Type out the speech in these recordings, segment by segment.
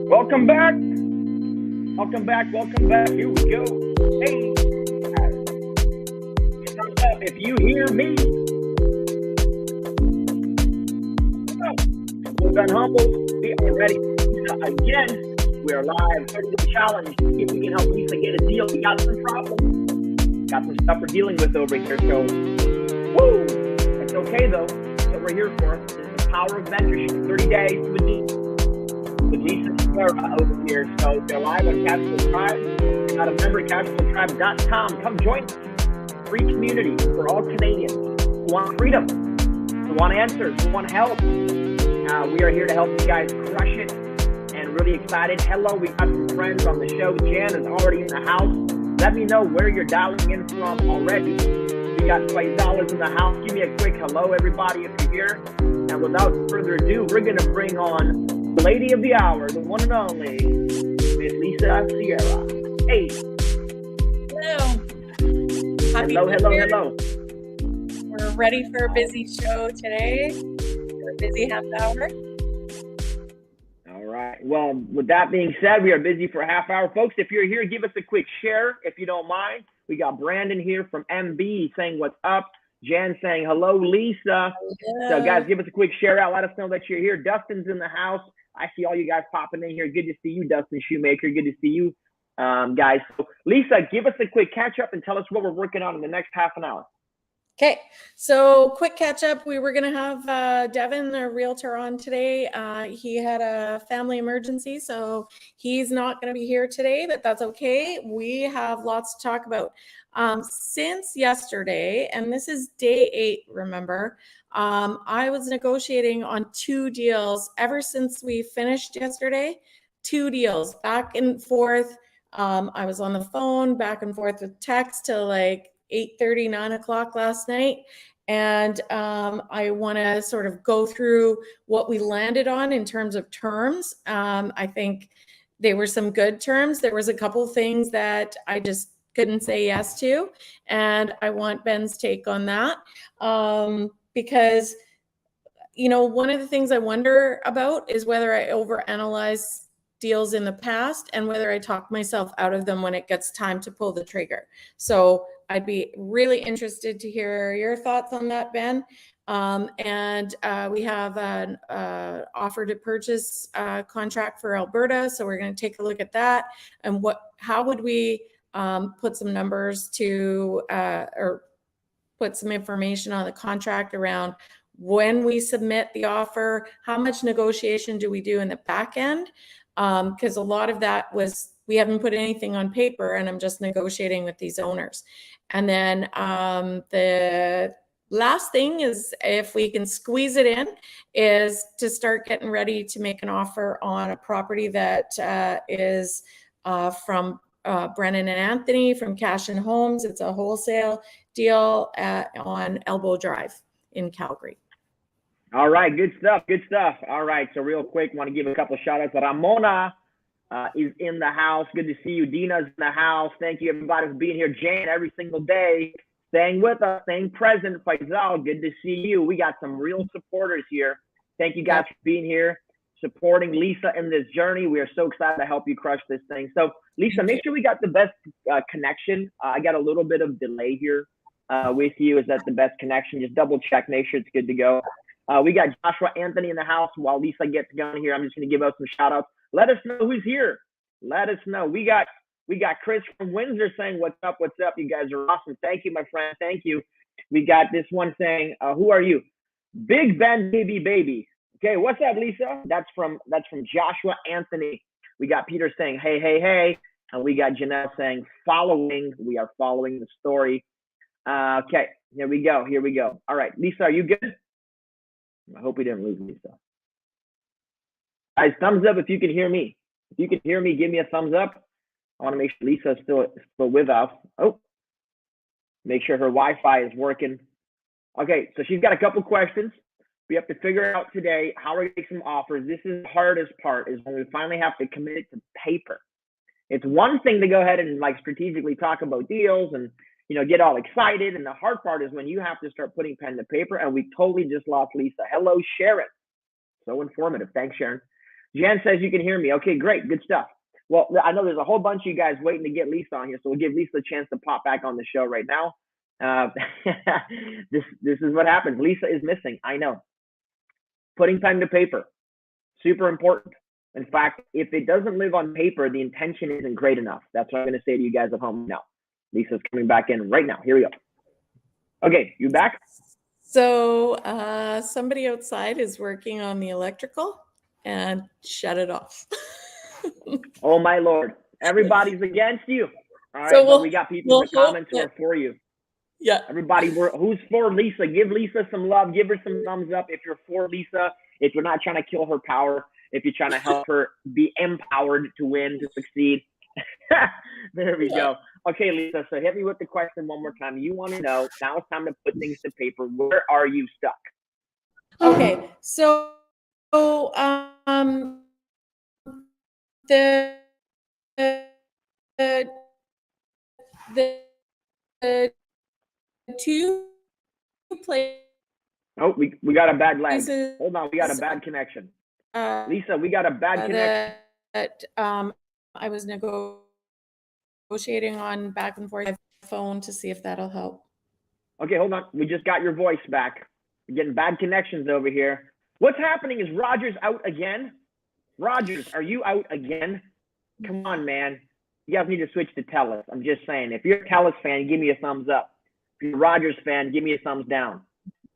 Welcome back. Welcome back. Welcome back. Here we go. Hey, thumbs up if you hear me. We're done humble. We are ready again. We are live. 30-day challenge. See if we can help Lisa get a deal. We got some problems. Got some stuff we're dealing with over here. So, woo! It's okay though. That's what we're here for. This is the power of mentorship. 30 days with Lisa over here. So they're live on Capital Tribe. Not a member, capitaltribe.com. Come join us. Free community for all Canadians who want freedom, who want answers, who want help. We are here to help you guys crush it, and really excited. Hello, we got some friends on the show. Jan is already in the house. Let me know where you're dialing in from already. We got $20 in the house. Give me a quick hello, everybody, if you're here. And without further ado, we're going to bring on the lady of the hour, the one and only, Miss Lisa Sierra. Hey. Hello. Hello. We're ready for a busy show today. We're a busy half hour. All right. Well, with that being said, we are busy for a half hour. Folks, if you're here, give us a quick share, if you don't mind. We got Brandon here from MB saying what's up. Jan saying hello, Lisa. Hello. So, guys, give us a quick share out. Let us know that you're here. Dustin's in the house. I see all you guys popping in here. Good to see you, Dustin Shoemaker. Good to see you, guys. So, Lisa, give us a quick catch up and tell us what we're working on in the next half an hour. Okay, so quick catch up. We were going to have Devin, our realtor, on today. He had a family emergency, so he's not going to be here today, but that's okay. We have lots to talk about. Since yesterday, and this is day 8, remember, I was negotiating on 2 deals ever since we finished yesterday. 2 deals back and forth. I was on the phone back and forth with text till like 8:30, 9 o'clock last night. And I want to sort of go through what we landed on in terms of terms. I think they were some good terms. There was a couple things that I just couldn't say yes to. And I want Ben's take on that. Because, you know, one of the things I wonder about is whether I overanalyze deals in the past and whether I talk myself out of them when it gets time to pull the trigger. So I'd be really interested to hear your thoughts on that, Ben. We have an offer to purchase contract for Alberta. So we're going to take a look at that and how would we put some numbers to or put some information on the contract around when we submit the offer, how much negotiation do we do in the back end? Because a lot of that was, we haven't put anything on paper and I'm just negotiating with these owners. And then the last thing is, if we can squeeze it in, is to start getting ready to make an offer on a property that is from Brennan and Anthony from Cash and Homes. It's a wholesale deal on Elbow Drive in Calgary. All right, good stuff. All right, so real quick, want to give a couple of shout outs. Ramona is in the house. Good to see you. Dina's in the house. Thank you, everybody, for being here. Jane, every single day, staying with us, staying present. Faisal, good to see you. We got some real supporters here. Thank you guys for being here, supporting Lisa in this journey. We are so excited to help you crush this thing. So, Lisa, make sure we got the best connection. I got a little bit of delay here with you. Is that the best connection? Just double check, make sure it's good to go. We got Joshua Anthony in the house. While Lisa gets going here, I'm just going to give out some shout outs. Let us know who's here. Let us know. We got Chris from Windsor saying, what's up? You guys are awesome. Thank you, my friend. Thank you. We got this one saying, who are you? Big Ben baby. Okay, what's up, Lisa? That's from Joshua Anthony. We got Peter saying, hey. And we got Janelle saying, we are following the story. Okay, here we go. All right, Lisa, are you good? I hope we didn't lose Lisa. Guys, thumbs up if you can hear me. If you can hear me, give me a thumbs up. I want to make sure Lisa's still with us. Oh, make sure her Wi-Fi is working. Okay, so she's got a couple questions. We have to figure out today how we're going to make some offers. This is the hardest part, is when we finally have to commit it to paper. It's one thing to go ahead and like strategically talk about deals and get all excited. And the hard part is when you have to start putting pen to paper, and we totally just lost Lisa. Hello, Sharon. So informative. Thanks, Sharon. Jen says you can hear me. Okay, great. Good stuff. Well, I know there's a whole bunch of you guys waiting to get Lisa on here, so we'll give Lisa a chance to pop back on the show right now. This is what happens. Lisa is missing. I know. Putting pen to paper, super important. In fact, if it doesn't live on paper, the intention isn't great enough. That's what I'm going to say to you guys at home now. Lisa's coming back in right now. Here we go. Okay, you back? So somebody outside is working on the electrical and shut it off. Oh my Lord. Everybody's against you. All right, So but we got people in the comments who are for you. Yeah. Everybody, who's for Lisa? Give Lisa some love. Give her some thumbs up if you're for Lisa. If you're not trying to kill her power, if you're trying to help her be empowered to win, to succeed. There we go. Okay, Lisa, so hit me with the question one more time. You want to know, now it's time to put things to paper. Where are you stuck? Okay, so the two places. Oh, we got a bad lag. Hold on, we got a bad connection. Lisa, we got a bad connection. That I was negotiating on back and forth phone to see if that'll help. Okay, hold on. We just got your voice back. We're getting bad connections over here. What's happening? Is Rogers out again? Rogers, are you out again? Come on, man. You guys need to switch to TELUS. I'm just saying. If you're a TELUS fan, give me a thumbs up. If you're a Rogers fan, give me a thumbs down.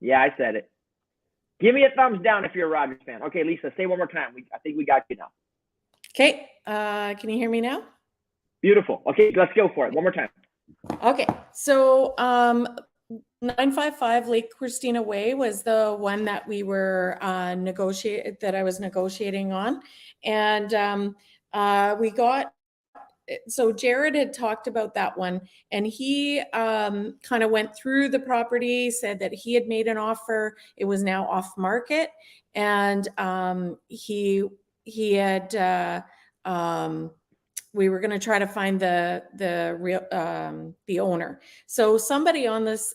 Yeah, I said it. Give me a thumbs down if you're a Rogers fan. Okay, Lisa, say one more time. I think we got you now. Okay. Can you hear me now? Beautiful. Okay, let's go for it. One more time. Okay. So 955 Lake Christina Way was the one that we were I was negotiating on. And we got, so Jared had talked about that one, and he kind of went through the property, said that he had made an offer. It was now off market, and he had we were going to try to find the real the owner. So somebody on this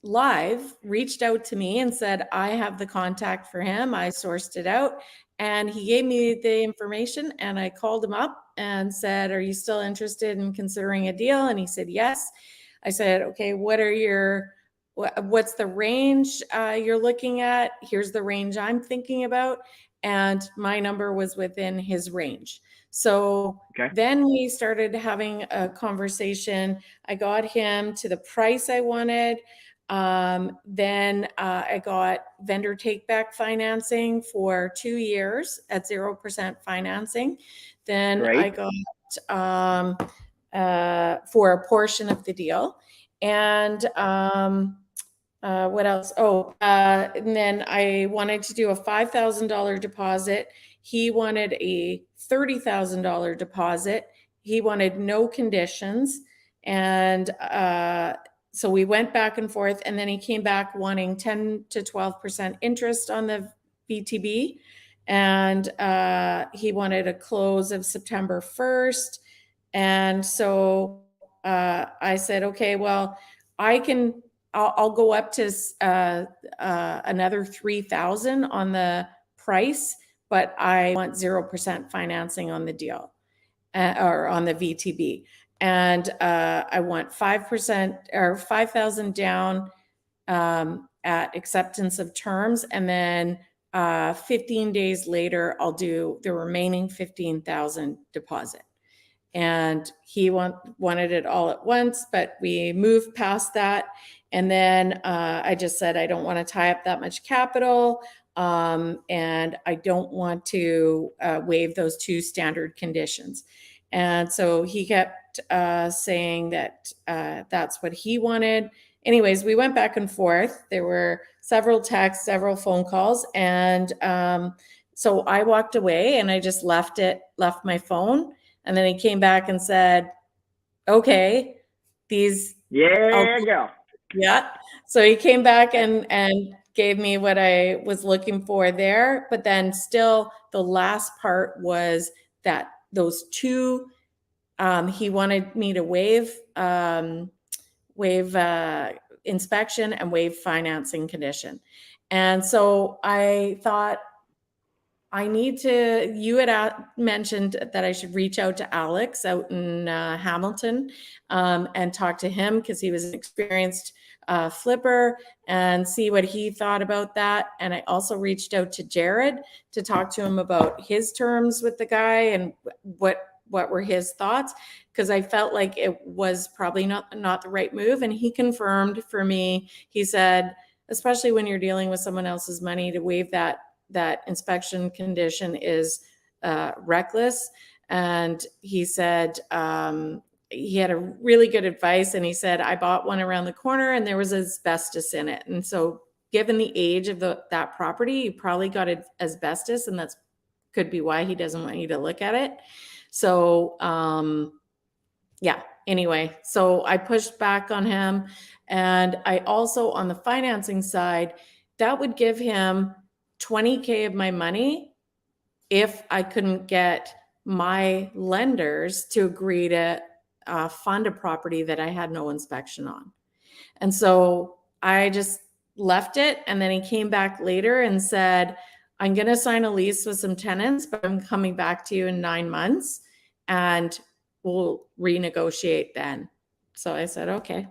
live reached out to me and said, I have the contact for him. I sourced it out, and he gave me the information, and I called him up and said, are you still interested in considering a deal? And he said, yes. I said, okay, what's the range you're looking at? Here's the range I'm thinking about. And my number was within his range. So Then we started having a conversation. I got him to the price I wanted. Then I got vendor take-back financing for 2 years at 0% financing. Then I got for a portion of the deal. And what else? And then I wanted to do a $5,000 deposit. He wanted a $30,000 deposit. He wanted no conditions. And so we went back and forth, and then he came back wanting 10 to 12% interest on the VTB. And he wanted a close of September 1st. And so I said, okay, well, I'll go up to another 3,000 on the price, but I want 0% financing on the deal or on the VTB. And I want 5% or 5,000 down at acceptance of terms. And then 15 days later, I'll do the remaining 15,000 deposit. And he wanted it all at once, but we moved past that. And then I just said, I don't want to tie up that much capital. And I don't want to waive those two standard conditions. And so he kept saying that that's what he wanted. Anyways, we went back and forth. There were several texts, several phone calls. And so I walked away and I just left my phone. And then he came back and said, okay, these. Yeah. Yeah. So he came back and gave me what I was looking for there. But then still the last part was that those two, he wanted me to waive inspection and waive financing condition. And so I thought, you had mentioned that I should reach out to Alex out in Hamilton and talk to him because he was an experienced flipper and see what he thought about that. And I also reached out to Jared to talk to him about his terms with the guy and what were his thoughts, because I felt like it was probably not the right move. And he confirmed for me, he said, especially when you're dealing with someone else's money, to waive that inspection condition is reckless. And he said he had a really good advice, and he said, I bought one around the corner and there was asbestos in it. And so given the age of that property, you probably got asbestos, and that's could be why he doesn't want you to look at it. So yeah, anyway, so I pushed back on him. And I also, on the financing side, that would give him $20K of my money if I couldn't get my lenders to agree to fund a property that I had no inspection on. And so I just left it. And then he came back later and said, I'm going to sign a lease with some tenants, but I'm coming back to you in 9 months and we'll renegotiate then. So I said, okay.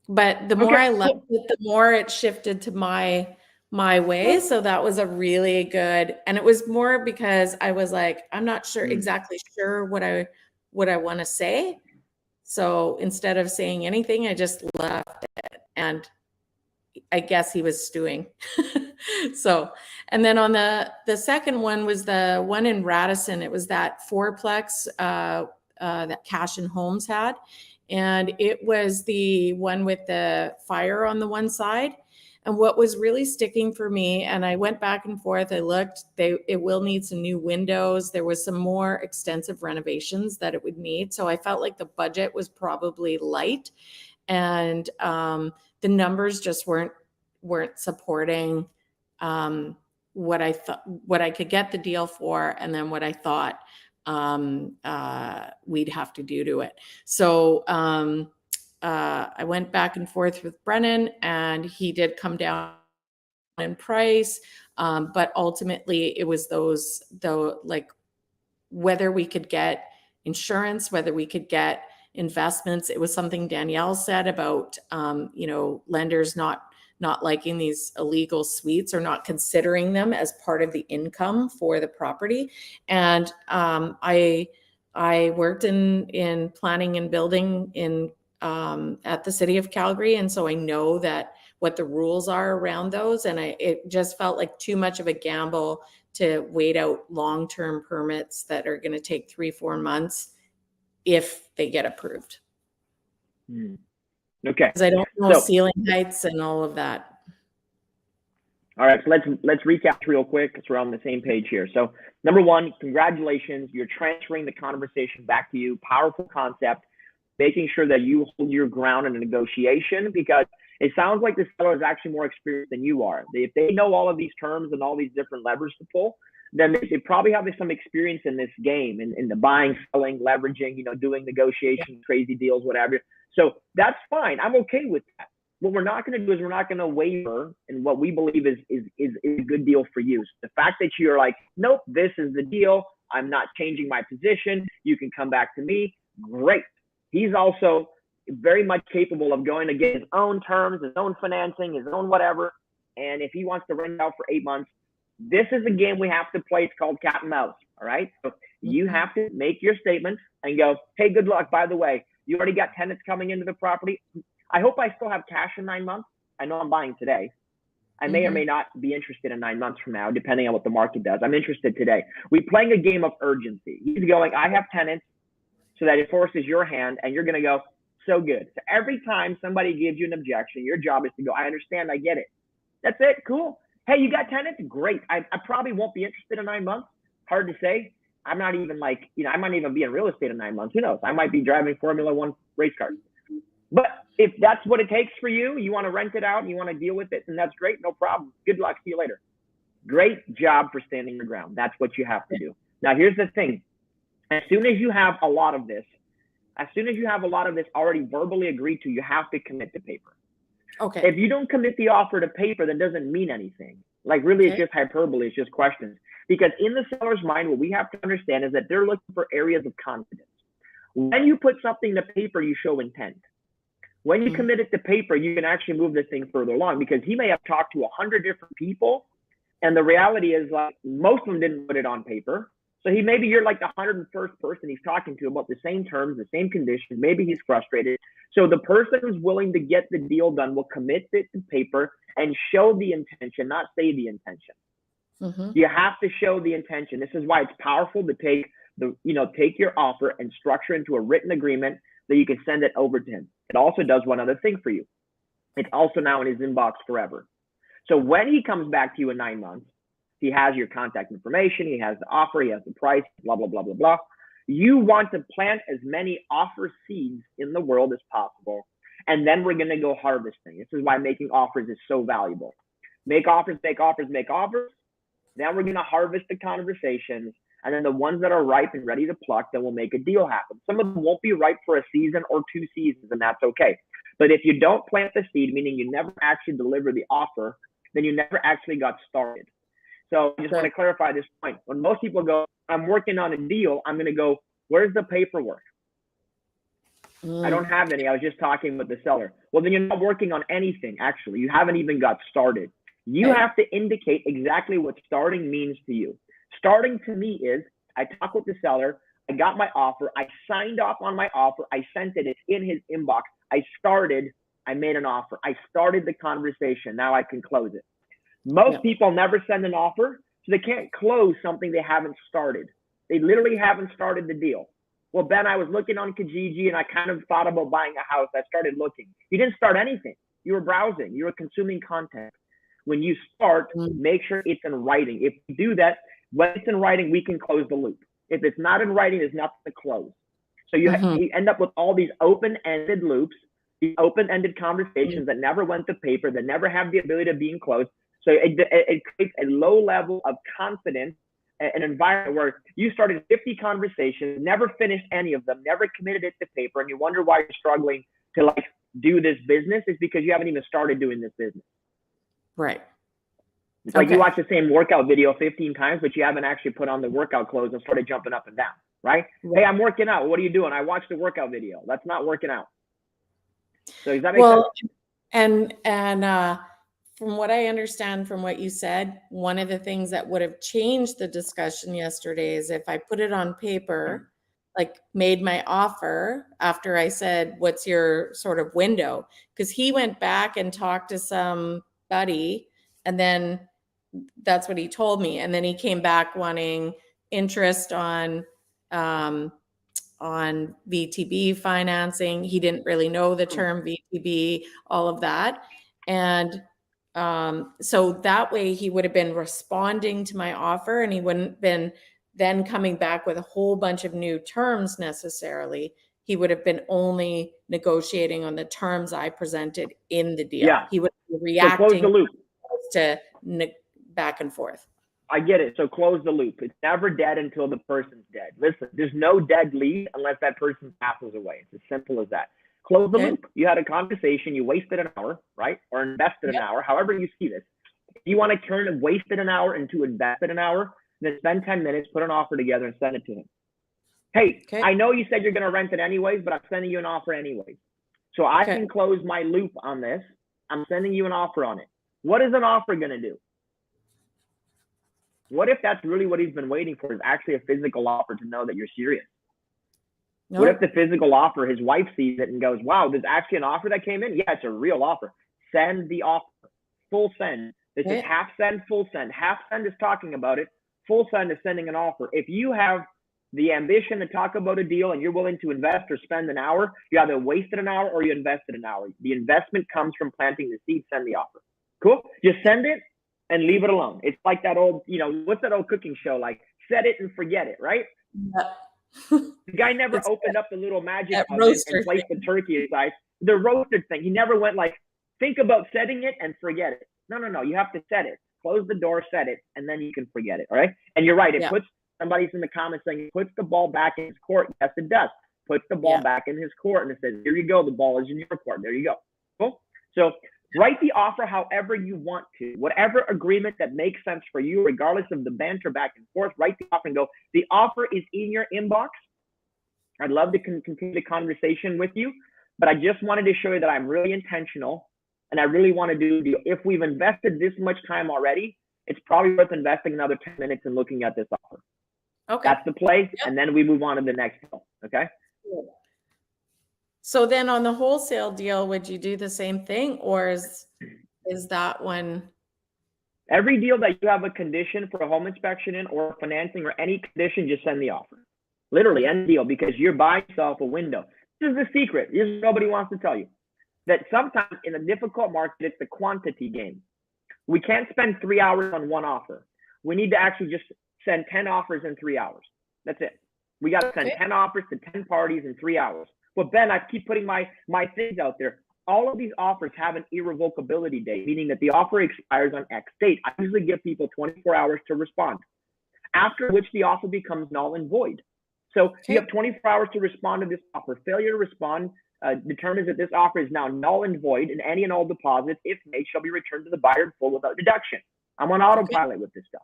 But the more I left it, the more it shifted to my way. So that was a really good, and it was more because I was like, I'm not exactly sure what I want to say. So instead of saying anything, I just left it. And I guess he was stewing. So, and then on the second one was the one in Radisson. It was that fourplex that Cash and Homes had. And it was the one with the fire on the one side. And what was really sticking for me, and I went back and forth, I looked, it will need some new windows. There was some more extensive renovations that it would need. So I felt like the budget was probably light. And the numbers just weren't supporting what I thought, what I could get the deal for, and then what I thought we'd have to do to it. So I went back and forth with Brennan, and he did come down in price, but ultimately it was like whether we could get insurance, whether we could get investments. It was something Danielle said about lenders not liking these illegal suites or not considering them as part of the income for the property. And I worked in planning and building in at the city of Calgary, and so I know that what the rules are around those. And it just felt like too much of a gamble to wait out long-term permits that are going to take 3-4 months if they get approved. Okay. Because I don't know ceiling heights and all of that. All right, so let's recap real quick because we're on the same page here. So number one, congratulations. You're transferring the conversation back to you. Powerful concept. Making sure that you hold your ground in a negotiation, because it sounds like the seller is actually more experienced than you are. If they know all of these terms and all these different levers to pull, then they probably have some experience in this game, in the buying, selling, leveraging, doing negotiations, crazy deals, whatever. So that's fine. I'm okay with that. What we're not going to do is we're not going to waver in what we believe is a good deal for you. So the fact that you're like, nope, this is the deal. I'm not changing my position. You can come back to me. Great. He's also very much capable of going to get his own terms, his own financing, his own whatever. And if he wants to rent out for 8 months, this is a game we have to play. It's called cat and mouse. All right. So you have to make your statements and go, hey, good luck. By the way, you already got tenants coming into the property. I hope I still have cash in 9 months. I know I'm buying today. I may or may not be interested in 9 months from now, depending on what the market does. I'm interested today. We're playing a game of urgency. He's going, I have tenants, so that it forces your hand, and you're going to go, so good. So every time somebody gives you an objection, your job is to go, I understand, I get it. That's it, cool. Hey, you got tenants? Great. I probably won't be interested in 9 months. Hard to say. I'm not even I might even be in real estate in 9 months. Who knows? I might be driving Formula One race cars. But if that's what it takes for you, you want to rent it out and you want to deal with it, and that's great, no problem. Good luck. See you later. Great job for standing your ground. That's what you have to do. Now, here's the thing. As soon as you have a lot of this already verbally agreed to, you have to commit to paper. Okay. If you don't commit the offer to paper, that doesn't mean anything. Like really, it's Okay. just hyperbole. It's just questions. Because in the seller's mind, what we have to understand is that they're looking for areas of confidence. When you put something to paper, you show intent. When you commit it to paper, you can actually move this thing further along, because he may have talked to 100 different people, and the reality is like most of them didn't put it on paper. So maybe you're like the 101st person he's talking to about the same terms, the same conditions. Maybe he's frustrated. So the person who's willing to get the deal done will commit it to paper and show the intention, not say the intention. You have to show the intention. This is why it's powerful to take your offer and structure into a written agreement that you can send it over to him. It also does one other thing for you. It's also now in his inbox forever. So when he comes back to you in 9 months, he has your contact information, he has the offer, he has the price, blah, blah, blah, blah, blah. You want to plant as many offer seeds in the world as possible. And then we're going to go harvesting. This is why making offers is so valuable. Make offers, make offers, make offers. Then we're going to harvest the conversations. And then the ones that are ripe and ready to pluck, then we'll make a deal happen. Some of them won't be ripe for a season or 2 seasons, and that's okay. But if you don't plant the seed, meaning you never actually deliver the offer, then you never actually got started. So I just want to clarify this point. When most people go, I'm working on a deal, I'm going to go, where's the paperwork? I don't have any. I was just talking with the seller. Well, then you're not working on anything, actually. You haven't even got started. You have to indicate exactly what starting means to you. Starting to me is, I talk with the seller, I got my offer, I signed off on my offer, I sent it, it's in his inbox. I started, I made an offer. I started the conversation. Now I can close it. Most people never send an offer, so they can't close something they haven't started. They literally haven't started the deal. Well, Ben, I was looking on Kijiji and I kind of thought about buying a house. I started looking. You didn't start anything. You were browsing. You were consuming content. When you start, make sure it's in writing. If you do that, when it's in writing, we can close the loop. If it's not in writing, there's nothing to close. So you end up with all these open-ended loops, these open-ended conversations that never went to paper, that never have the ability to be closed. So it creates a low level of confidence, an environment where you started 50 conversations, never finished any of them, never committed it to paper, and you wonder why you're struggling to like do this business. Is because you haven't even started doing this business. Right. It's like you watch the same workout video 15 times, but you haven't actually put on the workout clothes and started jumping up and down, right? Hey, I'm working out. What are you doing? I watched the workout video. That's not working out. So does that make sense? And from what I understand from what you said, one of the things that would have changed the discussion yesterday is if I put it on paper, like made my offer after I said, what's your sort of window? Because he went back and talked to somebody, and then that's what he told me. And then he came back wanting interest on VTB financing. He didn't really know the term VTB, all of that. And so that way he would have been responding to my offer, and he wouldn't been then coming back with a whole bunch of new terms necessarily. He would have been only negotiating on the terms I presented in the deal. Yeah. He would be reacting so close the loop. to back and forth. I get it. So close the loop. It's never dead until the person's dead. Listen, there's no dead lead unless that person passes away. It's as simple as that. Close the loop. You had a conversation. You wasted an hour, right? Or invested an hour, however you see this. If you want to turn wasted an hour into invested an hour, then spend 10 minutes, put an offer together, and send it to him. Hey, I know you said you're going to rent it anyways, but I'm sending you an offer anyways. So I can close my loop on this. I'm sending you an offer on it. What is an offer going to do? What if that's really what he's been waiting for, is actually a physical offer to know that you're serious? Nope. What if the physical offer, his wife sees it and goes, wow, there's actually an offer that came in? Yeah, it's a real offer. Send the offer. Full send. This is half send, full send. Half send is talking about it. Full send is sending an offer. If you have the ambition to talk about a deal and you're willing to invest or spend an hour, you either wasted an hour or you invested an hour. The investment comes from planting the seed. Send the offer. Cool? Just send it and leave it alone. It's like that old, what's that old cooking show? Like, set it and forget it, right? Yeah. The guy never opened up the little magic oven and placed the turkey inside. The roasted thing. He never went like, think about setting it and forget it. No. You have to set it. Close the door, set it, and then you can forget it, all right? And you're right. It puts, somebody's in the comments saying, it puts the ball back in his court. Yes, it does. Puts the ball back in his court, and it says, here you go. The ball is in your court. There you go. Cool? So Write the offer however you want to. Whatever agreement that makes sense for you, regardless of the banter back and forth, write the offer and go, the offer is in your inbox. I'd love to continue the conversation with you, but I just wanted to show you that I'm really intentional and I really want to do the deal. If we've invested this much time already, it's probably worth investing another 10 minutes and looking at this offer. Okay. That's the play. Yep. And then we move on to the next deal. Okay. So then on the wholesale deal, would you do the same thing, or is that one? Every deal that you have a condition for a home inspection in or financing or any condition, just send the offer. Literally end deal, because you're buying yourself a window. This is the secret. This is nobody wants to tell you. That sometimes in a difficult market, it's the quantity game. We can't spend 3 hours on one offer. We need to actually just send 10 offers in 3 hours. That's it. We got to send 10 offers to 10 parties in 3 hours. But Ben, I keep putting my things out there. All of these offers have an irrevocability date, meaning that the offer expires on X date. I usually give people 24 hours to respond, after which the offer becomes null and void. So you have 24 hours to respond to this offer. Failure to respond determines that this offer is now null and void, and any and all deposits, if made, shall be returned to the buyer in full without deduction. I'm on autopilot with this stuff,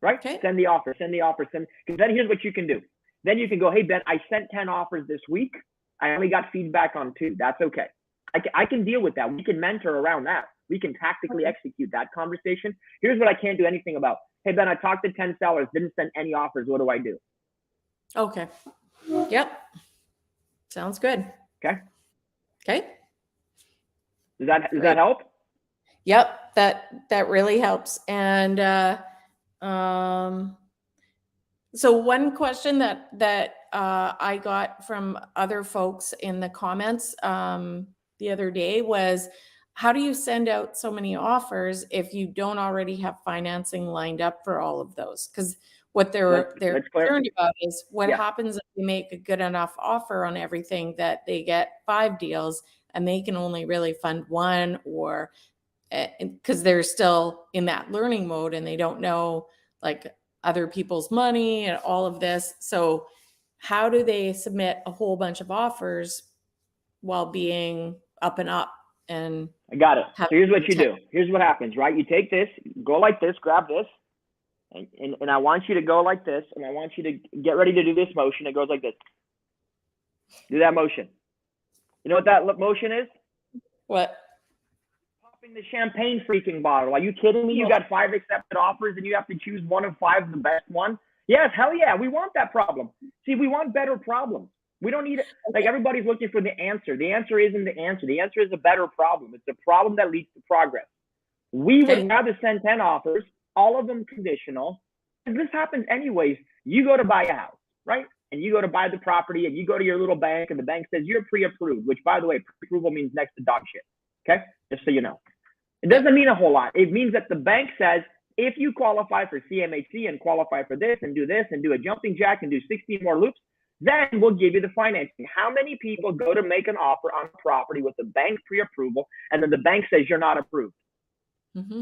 right? Send the offer, because then here's what you can do. Then you can go, hey, Ben, I sent 10 offers this week. I only got feedback on 2. That's okay. I can deal with that. We can mentor around that. We can tactically execute that conversation. Here's what I can't do anything about. Hey, Ben, I talked to 10 sellers, didn't send any offers. What do I do? Okay. Yep. Sounds good. Okay. Okay. Does that help? Yep. That really helps. And so one question that I got from other folks in the comments the other day was, how do you send out so many offers if you don't already have financing lined up for all of those? Because what they're concerned about is what happens if you make a good enough offer on everything that they get 5 deals and they can only really fund 1, or because they're still in that learning mode and they don't know like other people's money and all of this. So how do they submit a whole bunch of offers while being up and up? And I got it. So here's what you do. Here's what happens, right? You take this, go like this, grab this, and I want you to go like this, and I want you to get ready to do this motion. It goes like this. Do that motion. You know what that motion is? What? Popping the champagne freaking bottle. Are you kidding me? You got 5 accepted offers, and you have to choose one of 5, the best one? Yes, hell yeah. We want that problem. See, we want better problems. We don't need it. Like, everybody's looking for the answer. The answer isn't the answer. The answer is a better problem. It's a problem that leads to progress. We would rather send 10 offers, all of them conditional. And this happens anyways. You go to buy a house, right? And you go to buy the property, and you go to your little bank, and the bank says you're pre-approved, which, by the way, pre-approval means next to dog shit. Okay? Just so you know. It doesn't mean a whole lot. It means that the bank says, if you qualify for CMHC and qualify for this and do a jumping jack and do 16 more loops, then we'll give you the financing. How many people go to make an offer on a property with the bank pre-approval, and then the bank says you're not approved? Mm-hmm.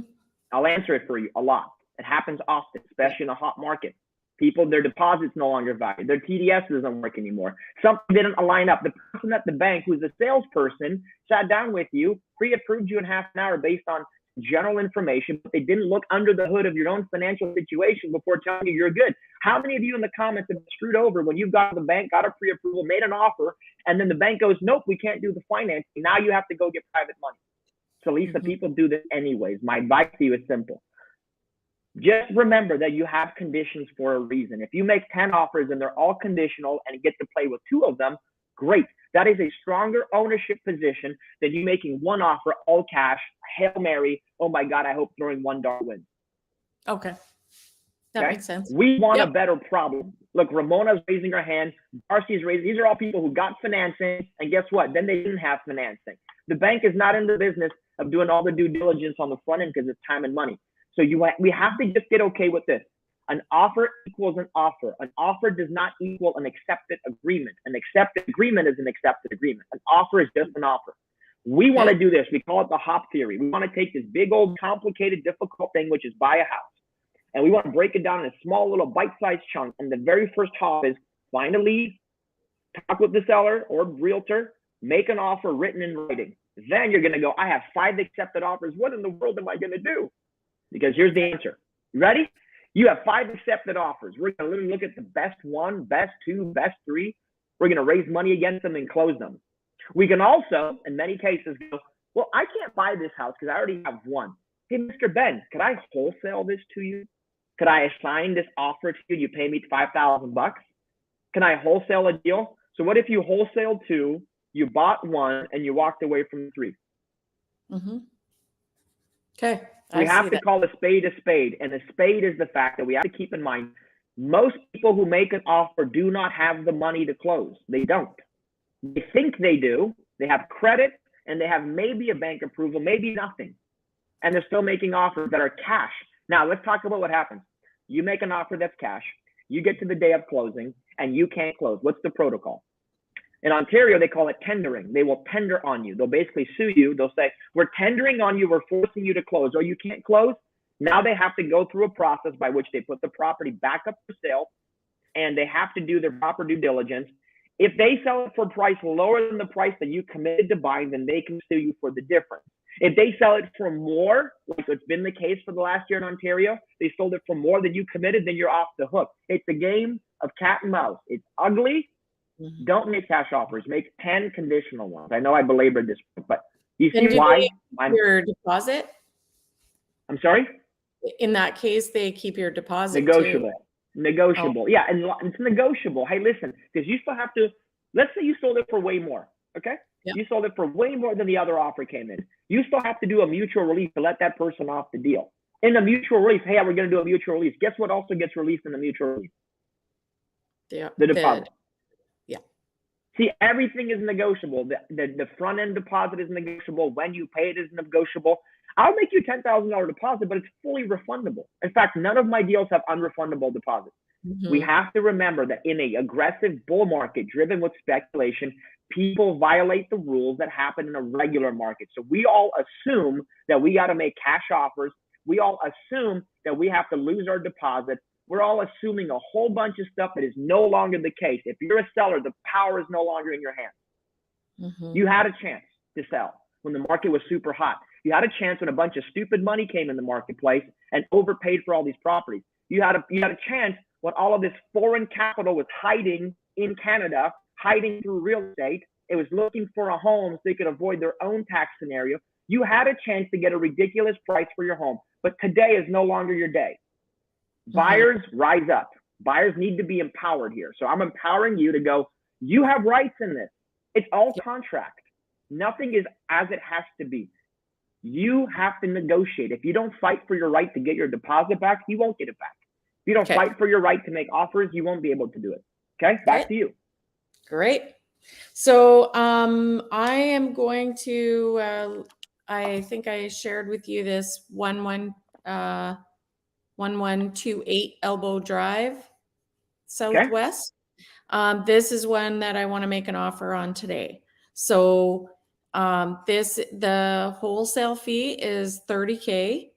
I'll answer it for you. A lot. It happens often, especially in a hot market. People, their deposits no longer value. Their TDS doesn't work anymore. Something didn't align up. The person at the bank, who's a salesperson, sat down with you, pre-approved you in half an hour based on general information, but they didn't look under the hood of your own financial situation before telling you you're good. How many of you in the comments have been screwed over when you've got the bank, got a pre-approval, made an offer, and then the bank goes, nope, we can't do the financing. Now you have to go get private money. So Lisa, people do this anyways. My advice to you is simple. Just remember that you have conditions for a reason. If you make 10 offers and they're all conditional and get to play with 2 of them, great. That is a stronger ownership position than you making 1 offer, all cash, Hail Mary. Oh my God, I hope throwing $1 wins. Okay. That makes sense. We want a better problem. Look, Ramona's raising her hand. Darcy's raising. These are all people who got financing. And guess what? Then they didn't have financing. The bank is not in the business of doing all the due diligence on the front end because it's time and money. So we have to just get okay with this. An offer equals an offer. An offer does not equal an accepted agreement. An accepted agreement is an accepted agreement. An offer is just an offer. We want to do this. We call it the hop theory. We want to take this big old complicated difficult thing, which is buy a house, and we want to break it down in a small little bite-sized chunk. And the very first hop is find a lead, talk with the seller or realtor, make an offer written in writing. Then you're going to go, I have 5 accepted offers. What in the world am I going to do? Because here's the answer. You ready? You have 5 accepted offers. We're going to literally look at the best 1, best 2, best 3. We're going to raise money against them and close them. We can also, in many cases, go, well, I can't buy this house because I already have 1. Hey, Mr. Ben, could I wholesale this to you? Could I assign this offer to you? You pay me $5,000. Can I wholesale a deal? So what if you wholesaled 2, you bought 1, and you walked away from 3? Mm-hmm. Okay. We have to call a spade, and a spade is the fact that we have to keep in mind, most people who make an offer do not have the money to close. They don't. They think they do. They have credit, and they have maybe a bank approval, maybe nothing. And they're still making offers that are cash. Now, let's talk about what happens. You make an offer that's cash. You get to the day of closing, and you can't close. What's the protocol? In Ontario, they call it tendering. They will tender on you. They'll basically sue you. They'll say, we're tendering on you. We're forcing you to close, or you can't close. Now they have to go through a process by which they put the property back up for sale, and they have to do their proper due diligence. If they sell it for a price lower than the price that you committed to buying, then they can sue you for the difference. If they sell it for more, like it's been the case for the last year in Ontario, they sold it for more than you committed, then you're off the hook. It's a game of cat and mouse. It's ugly. Mm-hmm. Don't make cash offers. Make 10 conditional ones. I know I belabored this, but you see why? Your deposit? I'm sorry? In that case, they keep your deposit negotiable. Too. Negotiable. Oh. Yeah, and it's negotiable. Hey, listen, because you still have to, let's say you sold it for way more, okay? Yep. You sold it for way more than the other offer came in. You still have to do a mutual release to let that person off the deal. In the mutual release, hey, we're going to do a mutual release. Guess what also gets released in the mutual release? The deposit. Yeah. See, everything is negotiable. The front end deposit is negotiable. When you pay it is negotiable. I'll make you $10,000 deposit, but it's fully refundable. In fact, none of my deals have unrefundable deposits. Mm-hmm. We have to remember that in an aggressive bull market driven with speculation, people violate the rules that happen in a regular market. So we all assume that we got to make cash offers. We all assume that we have to lose our deposit. We're all assuming a whole bunch of stuff that is no longer the case. If you're a seller, the power is no longer in your hands. Mm-hmm. You had a chance to sell when the market was super hot. You had a chance when a bunch of stupid money came in the marketplace and overpaid for all these properties. You had a chance when all of this foreign capital was hiding in Canada, hiding through real estate. It was looking for a home so they could avoid their own tax scenario. You had a chance to get a ridiculous price for your home, but today is no longer your day. Mm-hmm. Buyers rise up. Buyers need to be empowered here. So I'm empowering you to go, you have rights in this. It's all contract. Nothing is as it has to be. You have to negotiate. If you don't fight for your right to get your deposit back, you won't get it back. If you don't fight for your right to make offers, you won't be able to do it. Okay, back to you. Great. So I am going to, I think I shared with you this 1128 Elbow Drive, Southwest. Okay. This is one that I want to make an offer on today. So the wholesale fee is $30K.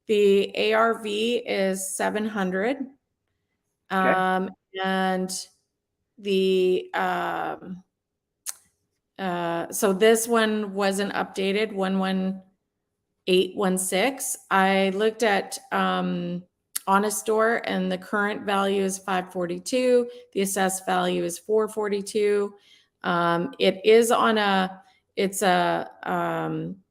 The ARV is 700. Okay. And the so this one wasn't updated, 11816. I looked at Honest Store, and the current value is 542. The assessed value is 442. It is on it's a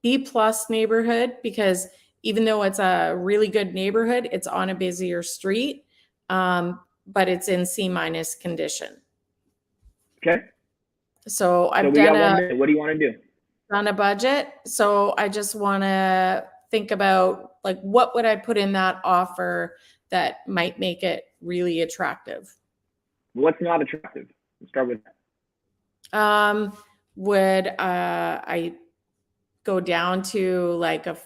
B plus neighborhood, because even though it's a really good neighborhood, it's on a busier street, but it's in C minus condition. Okay. So I've what do you want to do? On a budget. So I just want to think about, like, what would I put in that offer that might make it really attractive? What's not attractive? Let's start with that. Would I go down to like a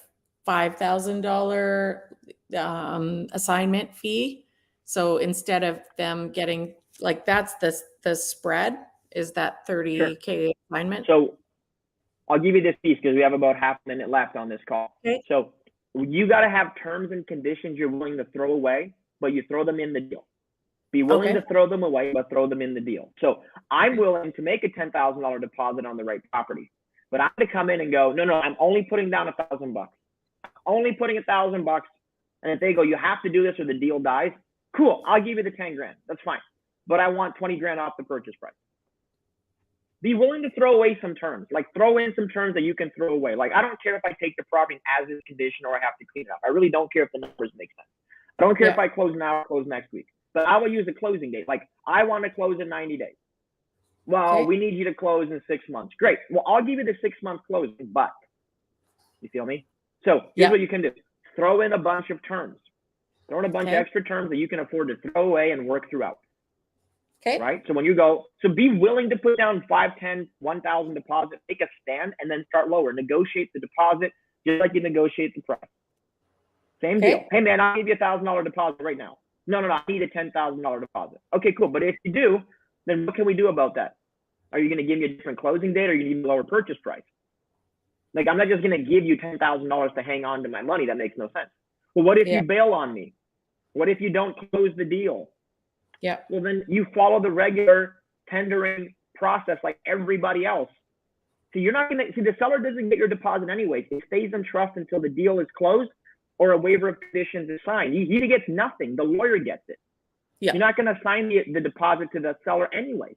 $5,000 assignment fee? So instead of them getting, like, that's the spread is that 30K sure. assignment. So I'll give you this piece because we have about half a minute left on this call. Okay. So you got to have terms and conditions you're willing to throw away, but you throw them in the deal. Be willing to throw them away, but throw them in the deal. So I'm willing to make a $10,000 deposit on the right property. But I'm gonna come in and go, no, I'm only putting down $1,000. Only putting $1,000. And if they go, you have to do this or the deal dies, cool, I'll give you the 10 grand. That's fine. But I want 20 grand off the purchase price. Be willing to throw away some terms. Like throw in some terms that you can throw away. Like I don't care if I take the property as is condition or I have to clean it up. I really don't care if the numbers make sense. I don't care if I close now or close next week. But I will use a closing date. Like I want to close in 90 days. Well, we need you to close in 6 months. Great. Well, I'll give you the 6 month closing, but you feel me? So here's what you can do. Throw in a bunch of terms. Throw in a bunch of extra terms that you can afford to throw away and work throughout. Okay. Right. So when you go, so be willing to put down 5, 10, 1,000 deposit, take a stand, and then start lower. Negotiate the deposit just like you negotiate the price. Same deal. Hey man, I'll give you $1,000 deposit right now. No, I need a $10,000 deposit. Okay, cool. But if you do, then what can we do about that? Are you going to give me a different closing date, or are you going to give me a lower purchase price? Like I'm not just going to give you $10,000 to hang on to my money. That makes no sense. Well, what if you bail on me? What if you don't close the deal? Yeah. Well, then you follow the regular tendering process like everybody else. So you're not going to see the seller doesn't get your deposit anyways. It stays in trust until the deal is closed or a waiver of conditions is signed. He gets nothing. The lawyer gets it. Yeah. You're not going to sign the deposit to the seller anyways.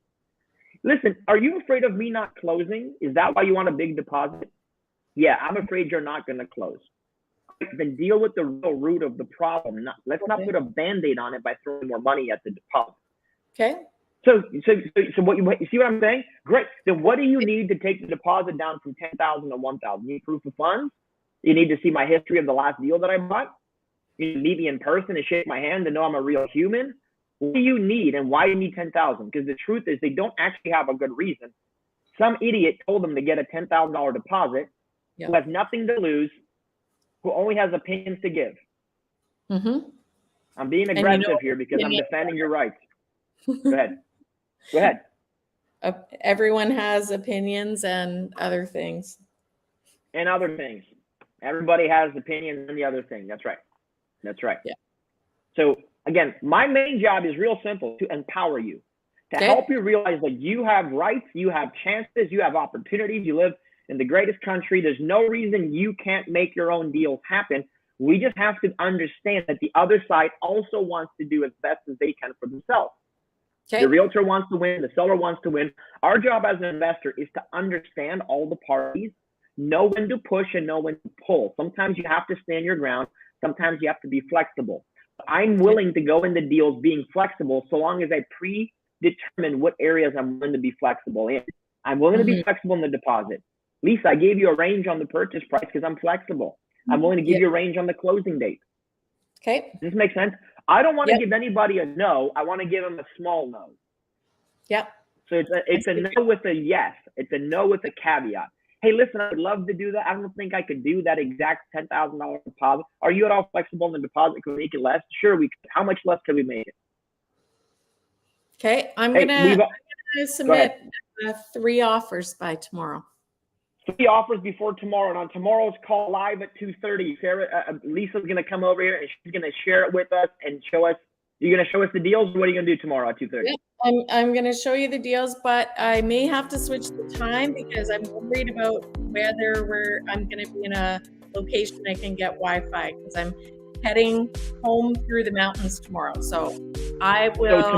Listen, are you afraid of me not closing? Is that why you want a big deposit? Yeah, I'm afraid you're not going to close. Then deal with the real root of the problem. Let's not put a Band-Aid on it by throwing more money at the deposit. Okay. So what you see what I'm saying? Great. Then what do you need to take the deposit down from 10,000 to 1,000? You need proof of funds. You need to see my history of the last deal that I bought. You need to meet me in person and shake my hand to know I'm a real human. What do you need and why do you need 10,000? Because the truth is they don't actually have a good reason. Some idiot told them to get a $10,000 deposit who has nothing to lose, who only has opinions to give. I'm being aggressive here because I'm defending your rights. Go ahead. Go ahead. Everyone has opinions and other things. And other things. Everybody has opinions and the other thing. That's right. That's right. Yeah. So again, my main job is real simple, to empower you, to help you realize that you have rights, you have chances, you have opportunities, you live in the greatest country. There's no reason you can't make your own deals happen. We just have to understand that the other side also wants to do as best as they can for themselves. The realtor wants to win, the seller wants to win. Our job as an investor is to understand all the parties, know when to push and know when to pull. Sometimes you have to stand your ground. Sometimes you have to be flexible. I'm willing to go into deals being flexible so long as I predetermine what areas I'm willing to be flexible in. I'm willing to be flexible in the deposit. Lisa, I gave you a range on the purchase price because I'm flexible. I'm willing to give you a range on the closing date. Okay. Does this make sense? I don't want to give anybody a no. I want to give them a small no. Yep. So it's a no with a yes. It's a no with a caveat. Hey, listen, I'd love to do that. I don't think I could do that exact $10,000 deposit. Are you at all flexible in the deposit? Can we make it less? Sure, we can. How much less can we make it? Okay, I'm gonna submit 3 offers by tomorrow. 3 offers before tomorrow. And on tomorrow's call live at 2:30, Sarah, Lisa's going to come over here and she's going to share it with us and show us. You're going to show us the deals? Or what are you going to do tomorrow at 2:30? Yep. I'm going to show you the deals, but I may have to switch the time because I'm worried about whether I'm going to be in a location I can get Wi-Fi because I'm heading home through the mountains tomorrow. So I will. So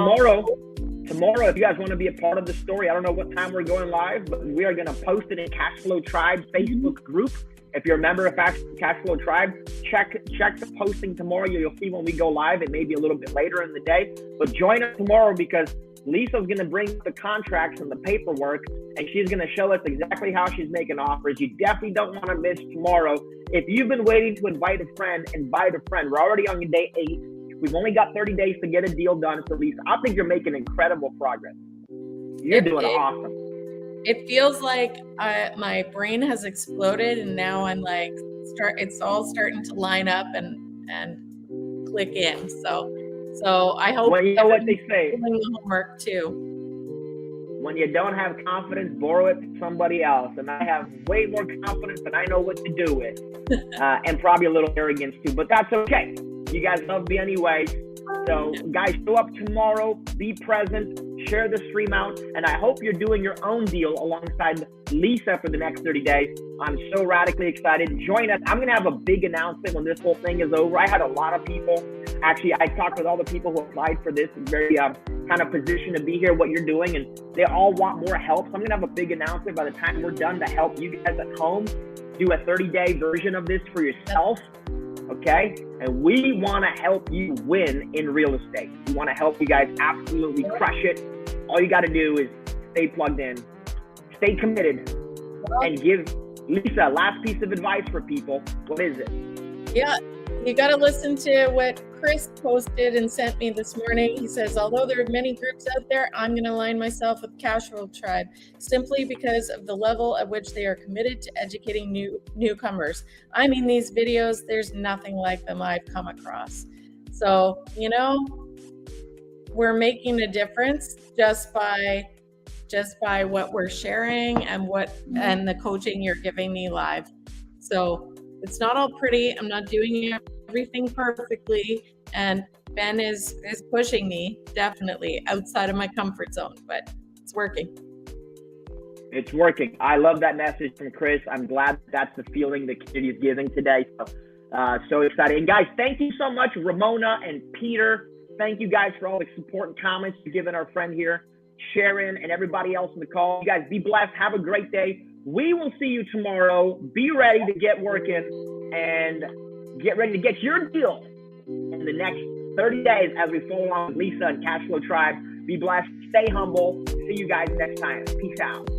tomorrow, if you guys want to be a part of the story, I don't know what time we're going live, but we are going to post it in Cashflow Tribe Facebook group. If you're a member of Cashflow Tribe, check the posting tomorrow. You'll see when we go live. It may be a little bit later in the day, but join us tomorrow because Lisa's going to bring the contracts and the paperwork, and she's going to show us exactly how she's making offers. You definitely don't want to miss tomorrow. If you've been waiting to invite a friend, invite a friend. We're already on day 8. We've only got 30 days to get a deal done. So Lisa, I think you're making incredible progress. You're doing awesome. It feels like my brain has exploded, and now I'm like, it's all starting to line up and click in. So I hope you know what they say. Doing the homework too. When you don't have confidence, borrow it from somebody else. And I have way more confidence than I know what to do with, and probably a little arrogance too. But that's okay. You guys love me anyway. So guys, show up tomorrow, be present, share the stream out, and I hope you're doing your own deal alongside Lisa for the next 30 days. I'm so radically excited. Join us. I'm going to have a big announcement when this whole thing is over. I had a lot of people. Actually, I talked with all the people who applied for this and very kind of positioned to be here, what you're doing, and they all want more help. So I'm going to have a big announcement by the time we're done to help you guys at home do a 30-day version of this for yourself. Okay? And we want to help you win in real estate. We want to help you guys absolutely crush it. All you got to do is stay plugged in, stay committed, and give Lisa, last piece of advice for people. What is it? Yeah, you got to listen to what Chris posted and sent me this morning. He says, although there are many groups out there, I'm going to align myself with Cashflow Tribe simply because of the level at which they are committed to educating newcomers. I mean, these videos, there's nothing like them I've come across. So, you know, we're making a difference just by what we're sharing and the coaching you're giving me live. So it's not all pretty. I'm not doing everything perfectly. And Ben is pushing me definitely outside of my comfort zone, but it's working. It's working. I love that message from Chris. I'm glad that's the feeling the community is giving today. So excited. And guys, thank you so much, Ramona and Peter. Thank you guys for all the support and comments you've given our friend here, Sharon, and everybody else in the call. You guys be blessed. Have a great day. We will see you tomorrow. Be ready to get working and get ready to get your deal in the next 30 days as we follow along with Lisa and Cashflow Tribe. Be blessed. Stay humble. See you guys next time. Peace out.